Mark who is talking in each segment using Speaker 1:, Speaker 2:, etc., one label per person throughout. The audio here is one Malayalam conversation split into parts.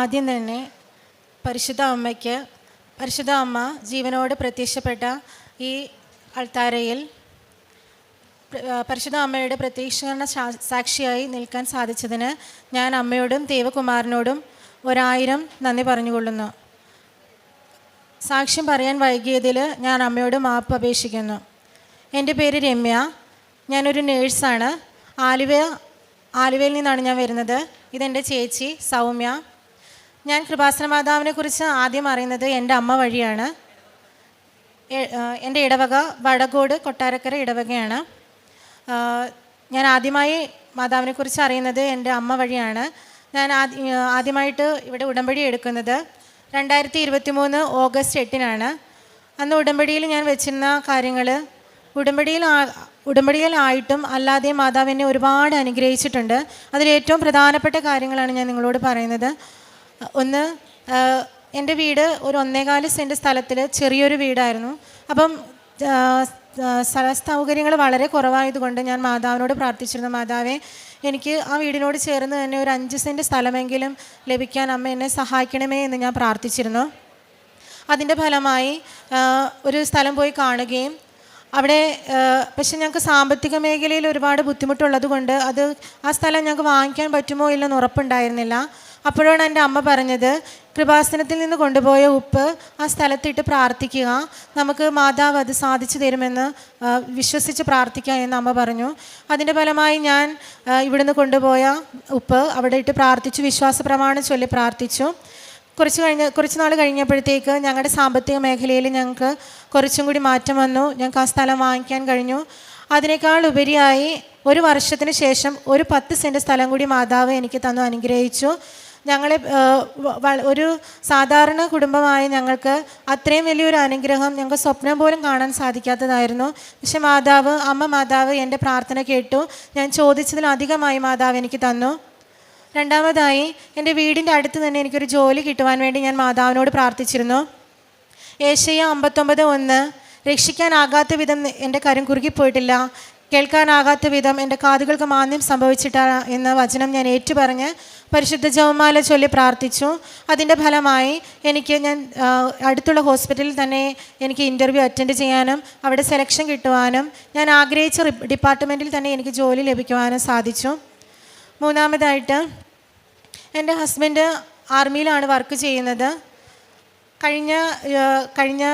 Speaker 1: ആദ്യം തന്നെ പരിശുദ്ധ അമ്മയ്ക്ക്, പരിശുദ്ധ അമ്മ ജീവനോട് പ്രത്യക്ഷപ്പെട്ട ഈ അൾത്താരയിൽ പരിശുദ്ധ അമ്മയുടെ പ്രത്യക്ഷീകരണ സാക്ഷിയായി നിൽക്കാൻ സാധിച്ചതിന് ഞാൻ അമ്മയോടും ദേവകുമാരനോടും 1000 നന്ദി പറഞ്ഞുകൊള്ളുന്നു. സാക്ഷ്യം പറയാൻ വൈകിയതിൽ ഞാൻ അമ്മയോട് മാപ്പ് അപേക്ഷിക്കുന്നു. എൻ്റെ പേര് രമ്യ. ഞാനൊരു നേഴ്സാണ്. ആലുവയിൽ നിന്നാണ് ഞാൻ വരുന്നത്. ഇതെൻ്റെ ചേച്ചി സൗമ്യ. ഞാൻ കൃപാസന മാതാവിനെക്കുറിച്ച് ആദ്യം അറിയുന്നത് എൻ്റെ അമ്മ വഴിയാണ്. എൻ്റെ ഇടവക വടകോട് കൊട്ടാരക്കര ഇടവകയാണ്. ഞാൻ ആദ്യമായി മാതാവിനെക്കുറിച്ച് അറിയുന്നത് എൻ്റെ അമ്മ വഴിയാണ്. ഞാൻ ആദ്യമായിട്ട് ഇവിടെ ഉടമ്പടി എടുക്കുന്നത് 2023 ഓഗസ്റ്റ് 8-നാണ്. അന്ന് ഉടമ്പടിയിൽ ഞാൻ വെച്ചിരുന്ന കാര്യങ്ങൾ, ഉടമ്പടിയിലായിട്ടും അല്ലാതെയും മാതാവ് എന്നെ ഒരുപാട് അനുഗ്രഹിച്ചിട്ടുണ്ട്. അതിലേറ്റവും പ്രധാനപ്പെട്ട കാര്യങ്ങളാണ് ഞാൻ നിങ്ങളോട് പറയുന്നത്. ഒന്ന്, എൻ്റെ വീട് ഒരു 1.25 സെൻറ്റ് സ്ഥലത്തിൽ ചെറിയൊരു വീടായിരുന്നു. അപ്പം സ്ഥല സൗകര്യങ്ങൾ വളരെ കുറവായതുകൊണ്ട് ഞാൻ മാതാവിനോട് പ്രാർത്ഥിച്ചിരുന്നു, മാതാവേ എനിക്ക് ആ വീടിനോട് ചേർന്ന് തന്നെ ഒരു 5 സെൻറ്റ് സ്ഥലമെങ്കിലും ലഭിക്കാൻ അമ്മ എന്നെ സഹായിക്കണമേ എന്ന് ഞാൻ പ്രാർത്ഥിച്ചിരുന്നു. അതിൻ്റെ ഫലമായി ഒരു സ്ഥലം പോയി കാണുകയും അവിടെ പക്ഷെ ഞങ്ങൾക്ക് സാമ്പത്തിക മേഖലയിൽ ഒരുപാട് ബുദ്ധിമുട്ടുള്ളത് കൊണ്ട് ആ സ്ഥലം ഞങ്ങൾക്ക് വാങ്ങിക്കാൻ പറ്റുമോ ഇല്ലെന്ന് ഉറപ്പുണ്ടായിരുന്നില്ല. അപ്പോഴാണ് എൻ്റെ അമ്മ പറഞ്ഞത്, കൃപാസനത്തിൽ നിന്ന് കൊണ്ടുപോയ ഉപ്പ് ആ സ്ഥലത്തിട്ട് പ്രാർത്ഥിക്കുക, നമുക്ക് മാതാവ് അത് സാധിച്ചു തരുമെന്ന് വിശ്വസിച്ച് പ്രാർത്ഥിക്കുക എന്ന് അമ്മ പറഞ്ഞു. അതിൻ്റെ ഫലമായി ഞാൻ ഇവിടുന്ന് കൊണ്ടുപോയ ഉപ്പ് അവിടെ ഇട്ട് പ്രാർത്ഥിച്ചു, വിശ്വാസ പ്രമാണം ചൊല്ലി പ്രാർത്ഥിച്ചു. കുറച്ച് നാൾ കഴിഞ്ഞപ്പോഴത്തേക്ക് ഞങ്ങളുടെ സാമ്പത്തിക മേഖലയിൽ ഞങ്ങൾക്ക് കുറച്ചും കൂടി മാറ്റം വന്നു. ഞങ്ങൾക്ക് ആ സ്ഥലം വാങ്ങിക്കാൻ കഴിഞ്ഞു. അതിനേക്കാൾ ഉപരിയായി 1 വർഷത്തിന് ശേഷം ഒരു 10 സെൻറ്റ് സ്ഥലം കൂടി മാതാവ് എനിക്ക് തന്നു അനുഗ്രഹിച്ചു. ഞങ്ങളെ ഒരു സാധാരണ കുടുംബമായ ഞങ്ങൾക്ക് അത്രയും വലിയൊരു അനുഗ്രഹം ഞങ്ങൾക്ക് സ്വപ്നം പോലും കാണാൻ സാധിക്കാത്തതായിരുന്നു. പക്ഷെ അമ്മ മാതാവ് എൻ്റെ പ്രാർത്ഥന കേട്ടു. ഞാൻ ചോദിച്ചതിലധികമായി മാതാവ് എനിക്ക് തന്നു. രണ്ടാമതായി, എൻ്റെ വീടിൻ്റെ അടുത്ത് തന്നെ എനിക്കൊരു ജോലി കിട്ടുവാൻ വേണ്ടി ഞാൻ മാതാവിനോട് പ്രാർത്ഥിച്ചിരുന്നു. ഏശയ്യ 59:1, രക്ഷിക്കാനാകാത്ത വിധം എൻ്റെ കരം കുറുകിപ്പോയിട്ടില്ല, കേൾക്കാനാകാത്ത വിധം എൻ്റെ കാതുകൾക്ക് മാന്യം സംഭവിച്ചിട്ടില്ല എന്ന വചനം ഞാൻ ഏറ്റുപറഞ്ഞ് പരിശുദ്ധ ജപമാല ചൊല്ലി പ്രാർത്ഥിച്ചു. അതിൻ്റെ ഫലമായി ഞാൻ അടുത്തുള്ള ഹോസ്പിറ്റലിൽ തന്നെ എനിക്ക് ഇൻ്റർവ്യൂ അറ്റൻഡ് ചെയ്യാനും അവിടെ സെലക്ഷൻ കിട്ടുവാനും ഞാൻ ആഗ്രഹിച്ച ഡിപ്പാർട്ട്മെൻറ്റിൽ തന്നെ എനിക്ക് ജോലി ലഭിക്കുവാനും സാധിച്ചു. മൂന്നാമതായിട്ട്, എൻ്റെ ഹസ്ബൻഡ് ആർമിയിലാണ് വർക്ക് ചെയ്യുന്നത്. കഴിഞ്ഞ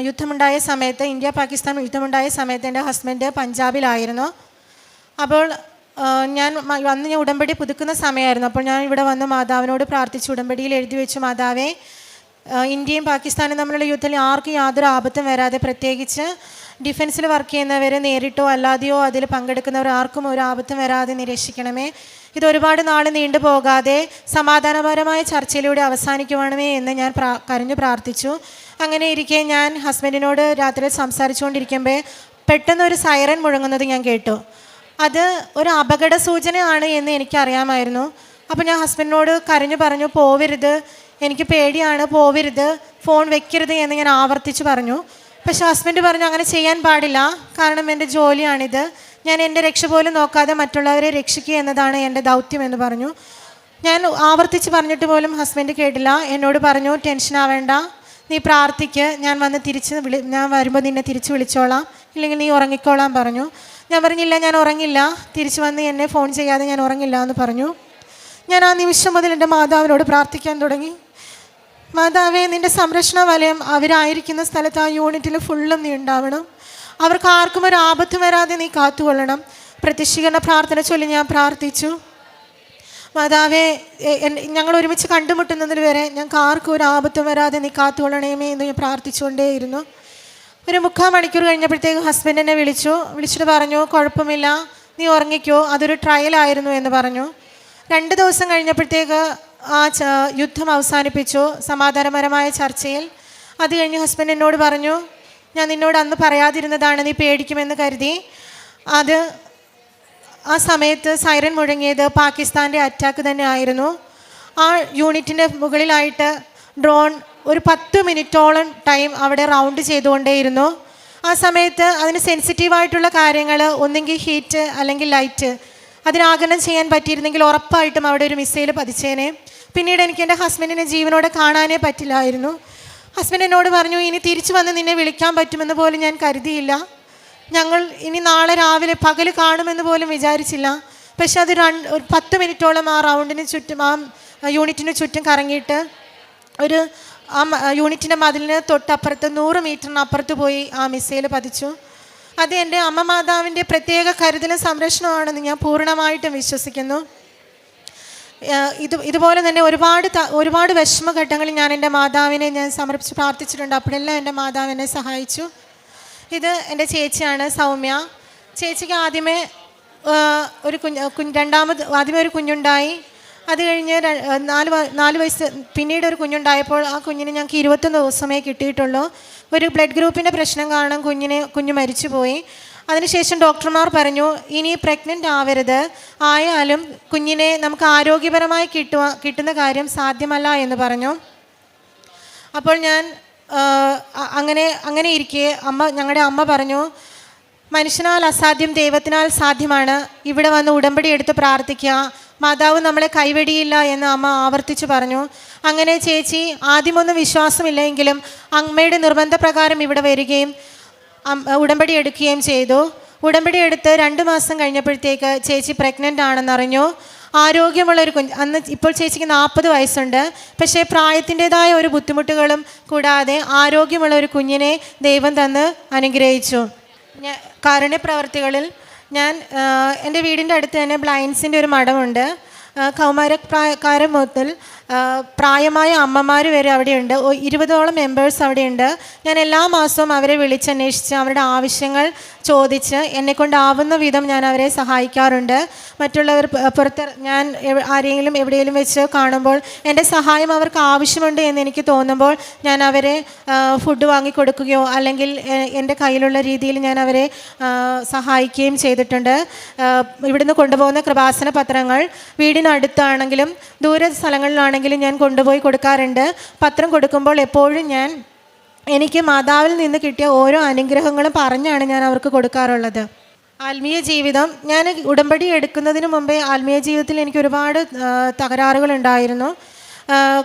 Speaker 1: യുദ്ധമുണ്ടായ സമയത്ത്, ഇന്ത്യ പാകിസ്ഥാൻ യുദ്ധമുണ്ടായ സമയത്ത് എൻ്റെ ഹസ്ബൻഡ് പഞ്ചാബിലായിരുന്നു. അപ്പോൾ ഞാൻ ഉടമ്പടി പുതുക്കുന്ന സമയമായിരുന്നു. അപ്പോൾ ഞാൻ ഇവിടെ വന്ന് മാതാവിനോട് പ്രാർത്ഥിച്ചു, ഉടമ്പടിയിൽ എഴുതി വെച്ചു, മാതാവേ ഇന്ത്യയും പാകിസ്ഥാനും തമ്മിലുള്ള യുദ്ധത്തിൽ ആർക്കും യാതൊരു ആപത്തും വരാതെ, പ്രത്യേകിച്ച് ഡിഫൻസിൽ വർക്ക് ചെയ്യുന്നവർ നേരിട്ടോ അല്ലാതെയോ അതിൽ പങ്കെടുക്കുന്നവർ ആർക്കും ഒരു ആപത്തും വരാതെ നിരീക്ഷിക്കണമേ. ഇത് ഒരുപാട് നാൾ നീണ്ടുപോകാതെ സമാധാനപരമായ ചർച്ചയിലൂടെ അവസാനിക്കുവാണമേ എന്ന് ഞാൻ കരഞ്ഞു പ്രാർത്ഥിച്ചു. അങ്ങനെ ഇരിക്കെ ഞാൻ ഹസ്ബൻഡിനോട് രാത്രി സംസാരിച്ചുകൊണ്ടിരിക്കുമ്പോൾ പെട്ടെന്നൊരു സൈറൻ മുഴങ്ങുന്നത് ഞാൻ കേട്ടു. അത് ഒരു അപകട സൂചനയാണ് എന്ന് എനിക്കറിയാമായിരുന്നു. അപ്പോൾ ഞാൻ ഹസ്ബൻഡിനോട് കരഞ്ഞു പറഞ്ഞു, പോവരുത്, എനിക്ക് പേടിയാണ്, പോവരുത്, ഫോൺ വെക്കരുത് എന്ന് ഞാൻ ആവർത്തിച്ച് പറഞ്ഞു. പക്ഷെ ഹസ്ബൻഡ് പറഞ്ഞു, അങ്ങനെ ചെയ്യാൻ പാടില്ല, കാരണം എൻ്റെ ജോലിയാണിത്, ഞാൻ എൻ്റെ രക്ഷ പോലും നോക്കാതെ മറ്റുള്ളവരെ രക്ഷിക്കുക എന്നതാണ് എൻ്റെ ദൗത്യം എന്ന് പറഞ്ഞു. ഞാൻ ആവർത്തിച്ച് പറഞ്ഞിട്ട് പോലും ഹസ്ബൻഡ് കേട്ടില്ല. എന്നോട് പറഞ്ഞു, ടെൻഷൻ ആവേണ്ട, നീ പ്രാർത്ഥിക്ക്, ഞാൻ വരുമ്പോൾ നിന്നെ തിരിച്ച് വിളിച്ചോളാം, ഇല്ലെങ്കിൽ നീ ഉറങ്ങിക്കോളാം പറഞ്ഞു. ഞാൻ പറഞ്ഞില്ല, ഞാൻ ഉറങ്ങില്ല, തിരിച്ച് വന്ന് എന്നെ ഫോൺ ചെയ്യാതെ ഞാൻ ഉറങ്ങില്ല എന്ന് പറഞ്ഞു. ഞാൻ ആ നിമിഷം മുതൽ എൻ്റെ മാതാവിനോട് പ്രാർത്ഥിക്കാൻ തുടങ്ങി. മാതാവേ, നിൻ്റെ സംരക്ഷണ വലയം അവരായിരിക്കുന്ന സ്ഥലത്ത് ആ യൂണിറ്റിൽ ഫുള്ളും നീ ഉണ്ടാവണം, അവർക്ക് ആർക്കും ഒരു ആപത്ത് വരാതെ നീ കാത്തുകൊള്ളണം. പ്രത്യക്ഷീകരണ പ്രാർത്ഥന ചൊല്ലി ഞാൻ പ്രാർത്ഥിച്ചു. മാതാവേ, ഞങ്ങൾ ഒരുമിച്ച് കണ്ടുമുട്ടുന്നതിൽ വരെ ഞങ്ങൾക്ക് ആർക്കും ഒരു ആപത്തും വരാതെ നീ കാത്തുകൊള്ളണമേ എന്ന് ഞാൻ പ്രാർത്ഥിച്ചുകൊണ്ടേയിരുന്നു. ഒരു 3/4 മണിക്കൂർ കഴിഞ്ഞപ്പോഴത്തേക്ക് ഹസ്ബൻഡ് എന്നെ വിളിച്ചിട്ട് പറഞ്ഞു, കുഴപ്പമില്ല, നീ ഉറങ്ങിക്കോ, അതൊരു ട്രയലായിരുന്നു എന്ന് പറഞ്ഞു. 2 ദിവസം കഴിഞ്ഞപ്പോഴത്തേക്ക് ആ യുദ്ധം അവസാനിപ്പിച്ചു സമാധാനപരമായ ചർച്ചയിൽ. അത് കഴിഞ്ഞ് ഹസ്ബൻഡ് എന്നോട് പറഞ്ഞു, ഞാൻ നിന്നോട് അന്ന് പറയാതിരുന്നതാണ്, നീ പേടിക്കുമെന്ന് കരുതി. ആ സമയത്ത് സൈറൻ മുഴങ്ങിയത് പാകിസ്ഥാൻ്റെ അറ്റാക്ക് തന്നെ ആയിരുന്നു. ആ യൂണിറ്റിൻ്റെ മുകളിലായിട്ട് ഡ്രോൺ ഒരു 10 മിനിറ്റോളം ടൈം അവിടെ റൗണ്ട് ചെയ്തുകൊണ്ടേയിരുന്നു. ആ സമയത്ത് അതിന് സെൻസിറ്റീവായിട്ടുള്ള കാര്യങ്ങൾ, ഒന്നെങ്കിൽ ഹീറ്റ് അല്ലെങ്കിൽ ലൈറ്റ്, അതിനാഗിരണം ചെയ്യാൻ പറ്റിയിരുന്നെങ്കിൽ ഉറപ്പായിട്ടും അവിടെ ഒരു മിസൈൽ പതിച്ചേനെ. പിന്നീട് എനിക്ക് എൻ്റെ ഹസ്ബൻഡിനെ ജീവനോടെ കാണാനേ പറ്റില്ലായിരുന്നു. ഹസ്ബൻഡ് എന്നോട് പറഞ്ഞു, ഇനി തിരിച്ചു വന്ന് നിന്നെ വിളിക്കാൻ പറ്റുമെന്ന് പോലും ഞാൻ കരുതിയില്ല. ഞങ്ങൾ ഇനി നാളെ രാവിലെ പകൽ കാണുമെന്ന് പോലും വിചാരിച്ചില്ല. പക്ഷെ അത് ഒരു 10 മിനിറ്റോളം ആ റൗണ്ടിന് ചുറ്റും, ആ യൂണിറ്റിന് ചുറ്റും കറങ്ങിയിട്ട് ഒരു യൂണിറ്റിൻ്റെ മതിലിന് തൊട്ടപ്പുറത്ത് 100 മീറ്ററിനപ്പുറത്ത് പോയി ആ മിസൈൽ പതിച്ചു. അത് എൻ്റെ അമ്മ മാതാവിൻ്റെ പ്രത്യേക കരുതലും സംരക്ഷണമാണെന്ന് ഞാൻ പൂർണ്ണമായിട്ടും വിശ്വസിക്കുന്നു. ഇതുപോലെ തന്നെ ഒരുപാട് വിഷമഘട്ടങ്ങളിൽ ഞാൻ എൻ്റെ മാതാവിനെ ഞാൻ സമർപ്പിച്ച് പ്രാർത്ഥിച്ചിട്ടുണ്ട്. അപ്പോഴെല്ലാം എൻ്റെ മാതാവ് എന്നെ സഹായിച്ചു. ഇത് എൻ്റെ ചേച്ചിയാണ്, സൗമ്യ. ചേച്ചിക്ക് ആദ്യമേ ഒരു കുഞ്ഞുണ്ടായി. അത് കഴിഞ്ഞ് 4 വയസ്സ് പിന്നീട് ഒരു കുഞ്ഞുണ്ടായപ്പോൾ ആ കുഞ്ഞിന് ഞങ്ങൾക്ക് 21 ദിവസമേ കിട്ടിയിട്ടുള്ളൂ. ഒരു ബ്ലഡ് ഗ്രൂപ്പിൻ്റെ പ്രശ്നം കാരണം കുഞ്ഞ് മരിച്ചുപോയി. അതിനുശേഷം ഡോക്ടർമാർ പറഞ്ഞു, ഇനി പ്രഗ്നൻ്റ് ആവരുത്, ആയാലും കുഞ്ഞിനെ നമുക്ക് ആരോഗ്യപരമായി കിട്ടുന്ന കാര്യം സാധ്യമല്ല എന്ന് പറഞ്ഞു. അപ്പോൾ ഞാൻ അങ്ങനെ ഇരിക്കെ ഞങ്ങളുടെ അമ്മ പറഞ്ഞു, മനുഷ്യനാൽ അസാധ്യം ദൈവത്തിനാൽ സാധ്യമാണ്, ഇവിടെ വന്ന് ഉടമ്പടി എടുത്ത് പ്രാർത്ഥിക്കുക, മാതാവ് നമ്മളെ കൈവെടിയില്ല എന്ന് അമ്മ ആവർത്തിച്ചു പറഞ്ഞു. അങ്ങനെ ചേച്ചി ആദ്യമൊന്നും വിശ്വാസമില്ലെങ്കിലും അമ്മയുടെ നിർബന്ധപ്രകാരം ഇവിടെ വരികയും ഉടമ്പടി എടുക്കുകയും ചെയ്തു. ഉടമ്പടി എടുത്ത് 2 മാസം കഴിഞ്ഞപ്പോഴത്തേക്ക് ചേച്ചി പ്രഗ്നൻ്റ് ആണെന്നറിഞ്ഞു. ആരോഗ്യമുള്ളൊരു ഇപ്പോൾ ചേച്ചിക്ക് 40 വയസ്സുണ്ട്. പക്ഷേ പ്രായത്തിൻ്റെതായ ഒരു ബുദ്ധിമുട്ടുകളും കൂടാതെ ആരോഗ്യമുള്ള ഒരു കുഞ്ഞിനെ ദൈവം തന്ന് അനുഗ്രഹിച്ചു. കാരുണ്യപ്രവർത്തികളിൽ ഞാൻ എൻ്റെ വീടിൻ്റെ അടുത്ത് തന്നെ ബ്ലൈൻഡ്സിൻ്റെ ഒരു മഠമുണ്ട്. കൗമാരക്കാരൻ മുതൽ പ്രായമായ അമ്മമാർ വരെ അവിടെയുണ്ട്. 20ഓളം മെമ്പേഴ്സ് അവിടെയുണ്ട്. ഞാൻ എല്ലാ മാസവും അവരെ വിളിച്ചന്വേഷിച്ച് അവരുടെ ആവശ്യങ്ങൾ ചോദിച്ച് എന്നെക്കൊണ്ടാവുന്ന വിധം ഞാൻ അവരെ സഹായിക്കാറുണ്ട്. മറ്റുള്ളവർ ഞാൻ ആരെങ്കിലും എവിടെയെങ്കിലും വെച്ച് കാണുമ്പോൾ എൻ്റെ സഹായം അവർക്ക് ആവശ്യമുണ്ട് എന്ന് എനിക്ക് തോന്നുമ്പോൾ ഞാൻ അവരെ ഫുഡ് വാങ്ങിക്കൊടുക്കുകയോ അല്ലെങ്കിൽ എൻ്റെ കയ്യിലുള്ള രീതിയിൽ ഞാൻ അവരെ സഹായിക്കുകയും ചെയ്തിട്ടുണ്ട്. ഇവിടുന്ന് കൊണ്ടുപോകുന്ന കൃപാസന പത്രങ്ങൾ വീടിനടുത്താണെങ്കിലും ദൂര സ്ഥലങ്ങളിലാണെങ്കിലും ഞാൻ കൊണ്ടുപോയി കൊടുക്കാറുണ്ട്. പത്രം കൊടുക്കുമ്പോൾ എപ്പോഴും എനിക്ക് മാതാവിൽ നിന്ന് കിട്ടിയ ഓരോ അനുഗ്രഹങ്ങളും പറഞ്ഞാണ് ഞാൻ അവർക്ക് കൊടുക്കാറുള്ളത്. ആത്മീയ ജീവിതം, ഞാൻ ഉടമ്പടി എടുക്കുന്നതിന് മുമ്പേ ആത്മീയ ജീവിതത്തിൽ എനിക്ക് ഒരുപാട് തകരാറുകളുണ്ടായിരുന്നു.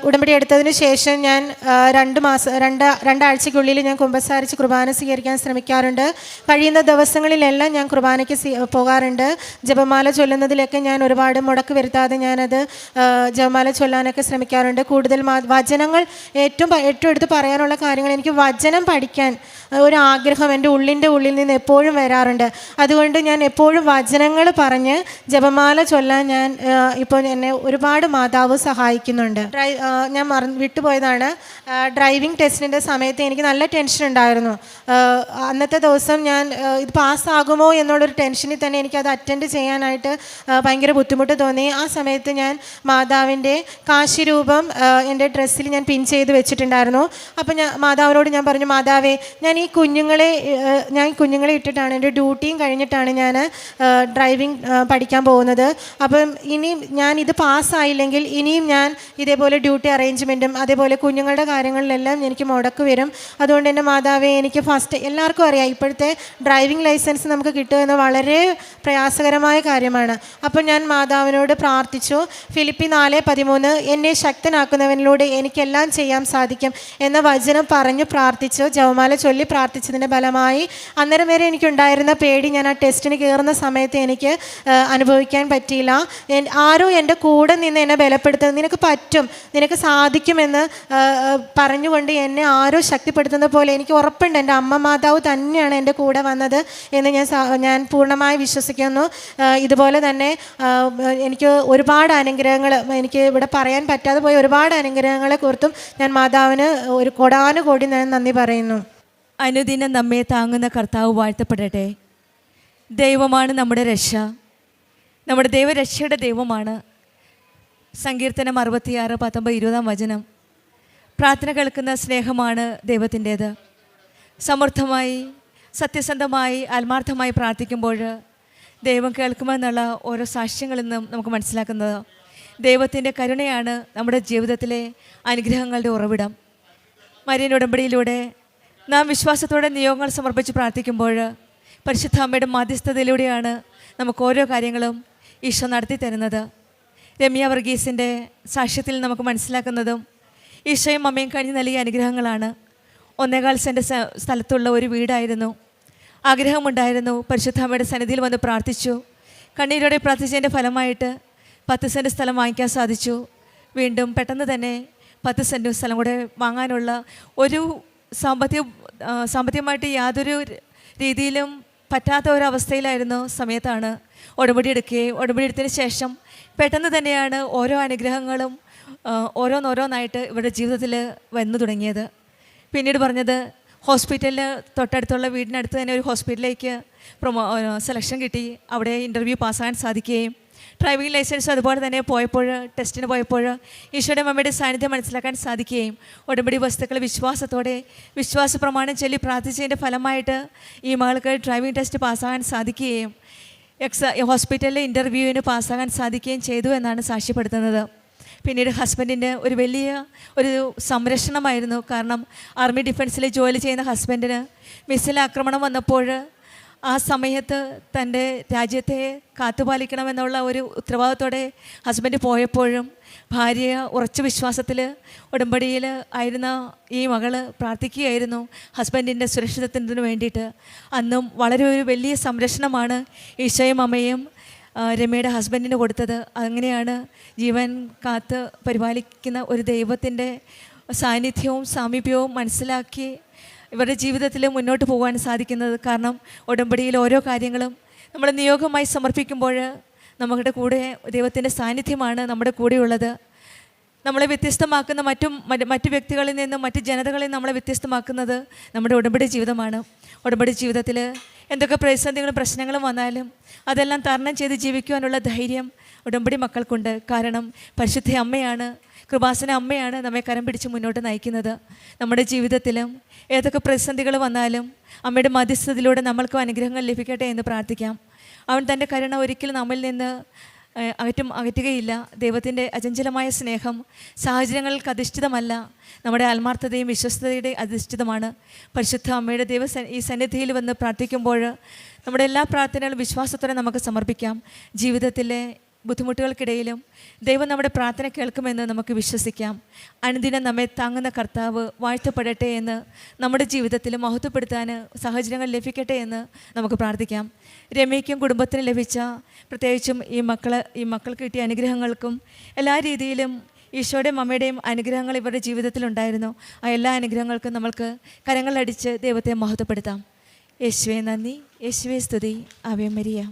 Speaker 1: ഉടമ്പടി എടുത്തതിന് ശേഷം ഞാൻ 2 ആഴ്ചയ്ക്കുള്ളിൽ ഞാൻ കുമ്പസാരിച്ച് കുർബാന സ്വീകരിക്കാൻ ശ്രമിക്കാറുണ്ട്. കഴിയുന്ന ദിവസങ്ങളിലെല്ലാം ഞാൻ കുർബാനയ്ക്ക് പോകാറുണ്ട്. ജപമാല ചൊല്ലുന്നതിലൊക്കെ ഞാൻ ഒരുപാട് മുടക്ക് വരുത്താതെ ഞാനത് ജപമാല ചൊല്ലാനൊക്കെ ശ്രമിക്കാറുണ്ട്. കൂടുതൽ വചനങ്ങൾ ഏറ്റവും എടുത്ത് പറയാനുള്ള കാര്യങ്ങൾ, എനിക്ക് വചനം പഠിക്കാൻ ഒരു ആഗ്രഹം എൻ്റെ ഉള്ളിൽ നിന്ന് എപ്പോഴും വരാറുണ്ട്. അതുകൊണ്ട് ഞാൻ എപ്പോഴും വചനങ്ങൾ പറഞ്ഞ് ജപമാല ചൊല്ലാൻ ഇപ്പോൾ എന്നെ ഒരുപാട് മാതാവ് സഹായിക്കുന്നുണ്ട്. ഞാൻ വിട്ടുപോയതാണ്, ഡ്രൈവിംഗ് ടെസ്റ്റിൻ്റെ സമയത്ത് എനിക്ക് നല്ല ടെൻഷൻ ഉണ്ടായിരുന്നു. അന്നത്തെ ദിവസം ഞാൻ ഇത് പാസ്സാകുമോ എന്നുള്ളൊരു ടെൻഷനിൽ തന്നെ എനിക്കത് അറ്റൻഡ് ചെയ്യാനായിട്ട് ഭയങ്കര ബുദ്ധിമുട്ട് തോന്നി. ആ സമയത്ത് ഞാൻ മാതാവിൻ്റെ കാശിരൂപം എൻ്റെ ഡ്രസ്സിൽ ഞാൻ പിൻ ചെയ്ത് വെച്ചിട്ടുണ്ടായിരുന്നു. അപ്പോൾ മാതാവിനോട് ഞാൻ പറഞ്ഞു, മാതാവേ, ഞാൻ കുഞ്ഞുങ്ങളെ ഇട്ടിട്ടാണ്, എൻ്റെ ഡ്യൂട്ടിയും കഴിഞ്ഞിട്ടാണ് ഞാൻ ഡ്രൈവിംഗ് പഠിക്കാൻ പോകുന്നത്. അപ്പം ഞാനിത് പാസ്സായില്ലെങ്കിൽ ഇനിയും ഞാൻ ഇതേപോലെ ഡ്യൂട്ടി അറേഞ്ച്മെൻറ്റും അതേപോലെ കുഞ്ഞുങ്ങളുടെ കാര്യങ്ങളിലെല്ലാം എനിക്ക് മുടക്ക് വരും. അതുകൊണ്ട് എൻ്റെ മാതാവേ, എനിക്ക് എല്ലാവർക്കും അറിയാം ഇപ്പോഴത്തെ ഡ്രൈവിംഗ് ലൈസൻസ് നമുക്ക് കിട്ടുക എന്ന് വളരെ പ്രയാസകരമായ കാര്യമാണ്. അപ്പോൾ ഞാൻ മാതാവിനോട് പ്രാർത്ഥിച്ചു. ഫിലിപ്പി 4:13 എന്നെ ശക്തനാക്കുന്നവനിലൂടെ എനിക്കെല്ലാം ചെയ്യാൻ സാധിക്കും എന്ന വചനം പറഞ്ഞു പ്രാർത്ഥിച്ചു. ജപമാല ചൊല്ലി പ്രാർത്ഥിച്ചതിൻ്റെ ഫലമായി അന്നേരം വരെ എനിക്കുണ്ടായിരുന്ന പേടി ഞാൻ ആ ടെസ്റ്റിന് കയറുന്ന സമയത്ത് എനിക്ക് അനുഭവിക്കാൻ പറ്റിയില്ല. ആരോ എൻ്റെ കൂടെ നിന്ന് എന്നെ ബലപ്പെടുത്തുന്നത്, നിനക്ക് പറ്റും, നിനക്ക് സാധിക്കുമെന്ന് പറഞ്ഞുകൊണ്ട് എന്നെ ആരോ ശക്തിപ്പെടുത്തുന്ന പോലെ എനിക്ക് ഉറപ്പുണ്ട് എൻ്റെ അമ്മ മാതാവ് തന്നെയാണ് എൻ്റെ കൂടെ വന്നത് എന്ന് ഞാൻ പൂർണ്ണമായി വിശ്വസിക്കുന്നു. ഇതുപോലെ തന്നെ എനിക്ക് ഒരുപാട് അനുഗ്രഹങ്ങൾ, എനിക്ക് ഇവിടെ പറയാൻ പറ്റാതെ പോയ ഒരുപാട് അനുഗ്രഹങ്ങളെ കുറിച്ചും ഞാൻ മാതാവിന് ഒരു കോടാനുകോടി ഞാൻ നന്ദി പറയുന്നു.
Speaker 2: അനുദിനം നമ്മെ താങ്ങുന്ന കർത്താവ് വാഴ്ത്തപ്പെടട്ടെ. ദൈവമാണ് നമ്മുടെ രക്ഷ, നമ്മുടെ ദൈവരക്ഷയുടെ ദൈവമാണ്. സങ്കീർത്തനം 66:19 പ്രാർത്ഥന കേൾക്കുന്ന സ്നേഹമാണ് ദൈവത്തിൻ്റേത്. സമൃദ്ധമായി സത്യസന്ധമായി ആത്മാർത്ഥമായി പ്രാർത്ഥിക്കുമ്പോൾ ദൈവം കേൾക്കുമെന്നുള്ള ഓരോ സാക്ഷ്യങ്ങളിൽ നിന്നും നമുക്ക് മനസ്സിലാക്കുന്നത് ദൈവത്തിൻ്റെ കരുണയാണ് നമ്മുടെ ജീവിതത്തിലെ അനുഗ്രഹങ്ങളുടെ ഉറവിടം. മരിയൻ ഉടമ്പടിയിലൂടെ നാം വിശ്വാസത്തോടെ നിയോഗങ്ങൾ സമർപ്പിച്ച് പ്രാർത്ഥിക്കുമ്പോൾ പരിശുദ്ധ അമ്മയുടെ മധ്യസ്ഥതയിലൂടെയാണ് നമുക്ക് ഓരോ കാര്യങ്ങളും ഈശോ നടത്തി തരുന്നത്. രമ്യ വർഗീസിൻ്റെ സാക്ഷ്യത്തിൽ നമുക്ക് മനസ്സിലാക്കുന്നതും ഈശോയും അമ്മയും കഴിഞ്ഞ് നൽകിയ അനുഗ്രഹങ്ങളാണ്. 1.25 സെൻറ്റ് സ്ഥലത്തുള്ള ഒരു വീടായിരുന്നു. ആഗ്രഹമുണ്ടായിരുന്നു. പരിശുദ്ധ അമ്മയുടെ സന്നിധിയിൽ വന്ന് പ്രാർത്ഥിച്ചു. കണ്ണീരോടെ പ്രാർത്ഥിച്ചതിൻ്റെ ഫലമായിട്ട് 10 സെൻറ്റ് സ്ഥലം വാങ്ങിക്കാൻ സാധിച്ചു. വീണ്ടും പെട്ടെന്ന് തന്നെ 10 സെൻറ്റ് സ്ഥലം കൂടെ വാങ്ങാനുള്ള ഒരു സാമ്പത്തികമായിട്ട് യാതൊരു രീതിയിലും പറ്റാത്ത ഒരവസ്ഥയിലായിരുന്നു സമയത്താണ് ഉടമ്പടി എടുക്കുകയും ഉടമ്പടി എടുത്തതിന് ശേഷം പെട്ടെന്ന് തന്നെയാണ് ഓരോ അനുഗ്രഹങ്ങളും ഓരോന്നോരോന്നായിട്ട് ഇവരുടെ ജീവിതത്തിൽ വന്നു തുടങ്ങിയത്. പിന്നീട് പറഞ്ഞത് ഹോസ്പിറ്റലിൽ തൊട്ടടുത്തുള്ള വീടിനടുത്ത് തന്നെ ഒരു ഹോസ്പിറ്റലിലേക്ക് സെലക്ഷൻ കിട്ടി. അവിടെ ഇൻ്റർവ്യൂ പാസ്സാകാൻ സാധിക്കുകയും ഡ്രൈവിംഗ് ലൈസൻസ് അതുപോലെ തന്നെ ടെസ്റ്റിന് പോയപ്പോൾ ഈശോയുടെ അമ്മയുടെ സാന്നിധ്യം മനസ്സിലാക്കാൻ സാധിക്കുകയും ഉടമ്പടി വസ്തുക്കൾ വിശ്വാസത്തോടെ വിശ്വാസ പ്രമാണം ചൊല്ലി പ്രാർത്ഥിച്ചതിൻ്റെ ഫലമായിട്ട് ഈ മകൾക്ക് ഡ്രൈവിംഗ് ടെസ്റ്റ് പാസ്സാകാൻ സാധിക്കുകയും ഹോസ്പിറ്റലിലെ ഇൻ്റർവ്യൂവിന് പാസ്സാകാൻ സാധിക്കുകയും ചെയ്തു എന്നാണ് സാക്ഷ്യപ്പെടുത്തുന്നത്. പിന്നീട് ഹസ്ബൻഡിൻ്റെ ഒരു സംരക്ഷണമായിരുന്നു. കാരണം ആർമി ഡിഫൻസിൽ ജോലി ചെയ്യുന്ന ഹസ്ബൻഡിന് മിസൈൽ ആക്രമണം വന്നപ്പോൾ ആ സമയത്ത് തൻ്റെ രാജ്യത്തെ കാത്തുപാലിക്കണമെന്നുള്ള ഒരു ഉത്തരവാദിത്തോടെ ഹസ്ബൻഡ് പോയപ്പോഴും ഭാര്യ ഉറച്ച വിശ്വാസത്തിൽ ഉടമ്പടിയിൽ ആയിരുന്ന ഈ മകള് പ്രാർത്ഥിക്കുകയായിരുന്നു ഹസ്ബൻഡിൻ്റെ സുരക്ഷിതത്വത്തിന് വേണ്ടിയിട്ട്. അന്നും വളരെ ഒരു വലിയ സംരക്ഷണമാണ് ഈശോയും അമ്മയും രമ്യയുടെ ഹസ്ബൻഡിന് കൊടുത്തത്. അങ്ങനെയാണ് ജീവൻ കാത്ത് പരിപാലിക്കുന്ന ഒരു ദൈവത്തിൻ്റെ സാന്നിധ്യവും സാമീപ്യവും മനസ്സിലാക്കി ഇവരുടെ ജീവിതത്തിൽ മുന്നോട്ട് പോകാൻ സാധിക്കുന്നത്. കാരണം ഉടമ്പടിയിൽ ഓരോ കാര്യങ്ങളും നമ്മൾ നിയോഗമായി സമർപ്പിക്കുമ്പോൾ നമ്മുടെ കൂടെ ദൈവത്തിൻ്റെ സാന്നിധ്യമാണ് നമ്മുടെ കൂടെയുള്ളത്. നമ്മളെ വ്യത്യസ്തമാക്കുന്ന മറ്റു വ്യക്തികളിൽ നിന്നും മറ്റു ജനതകളിൽ നമ്മളെ വ്യത്യസ്തമാക്കുന്നത് നമ്മുടെ ഉടമ്പടി ജീവിതമാണ്. ഉടമ്പടി ജീവിതത്തിൽ എന്തൊക്കെ പ്രതിസന്ധികളും പ്രശ്നങ്ങളും വന്നാലും അതെല്ലാം തരണം ചെയ്ത് ജീവിക്കുവാനുള്ള ധൈര്യം ഉടമ്പടി മക്കൾക്കുണ്ട്. കാരണം പരിശുദ്ധ അമ്മയാണ്, കൃപാസന അമ്മയാണ് നമ്മെ കരം പിടിച്ച് മുന്നോട്ട് നയിക്കുന്നത്. നമ്മുടെ ജീവിതത്തിലും ഏതൊക്കെ പ്രതിസന്ധികൾ വന്നാലും അമ്മയുടെ മധ്യസ്ഥതയിലൂടെ നമ്മൾക്കും അനുഗ്രഹങ്ങൾ ലഭിക്കട്ടെ എന്ന് പ്രാർത്ഥിക്കാം. അവൻ തൻ്റെ കരുണ ഒരിക്കലും നമ്മിൽ നിന്ന് അകറ്റുകയില്ല. ദൈവത്തിൻ്റെ അചഞ്ചലമായ സ്നേഹം സാഹചര്യങ്ങൾക്ക് അധിഷ്ഠിതമല്ല, നമ്മുടെ ആത്മാർത്ഥതയും വിശ്വസ്തതയുടെ അധിഷ്ഠിതമാണ്. പരിശുദ്ധ അമ്മയുടെ ഈ സന്നിധിയിൽ വന്ന് പ്രാർത്ഥിക്കുമ്പോൾ നമ്മുടെ എല്ലാ പ്രാർത്ഥനകളും വിശ്വാസത്തോടെ നമുക്ക് സമർപ്പിക്കാം. ജീവിതത്തിലെ ബുദ്ധിമുട്ടുകൾക്കിടയിലും ദൈവം നമ്മുടെ പ്രാർത്ഥന കേൾക്കുമെന്ന് നമുക്ക് വിശ്വസിക്കാം. അനുദിനം നമ്മെ താങ്ങുന്ന കർത്താവ് വാഴ്ത്തപ്പെടട്ടെ എന്ന് നമ്മുടെ ജീവിതത്തിൽ മഹത്വപ്പെടുത്താൻ സാഹചര്യങ്ങൾ ലഭിക്കട്ടെ എന്ന് നമുക്ക് പ്രാർത്ഥിക്കാം. രമ്യയ്ക്കും കുടുംബത്തിനും ലഭിച്ച പ്രത്യേകിച്ചും ഈ മക്കൾക്ക് കിട്ടിയ അനുഗ്രഹങ്ങൾക്കും എല്ലാ രീതിയിലും ഈശോയുടെയും അമ്മയുടെയും അനുഗ്രഹങ്ങൾ ഇവരുടെ ജീവിതത്തിലുണ്ടായിരുന്നു. ആ എല്ലാ അനുഗ്രഹങ്ങൾക്കും നമ്മൾക്ക് കരങ്ങളടിച്ച് ദൈവത്തെ മഹത്വപ്പെടുത്താം. യേശുവേ നന്ദി, യേശുവേ സ്തുതി, ആവേ മരിയ.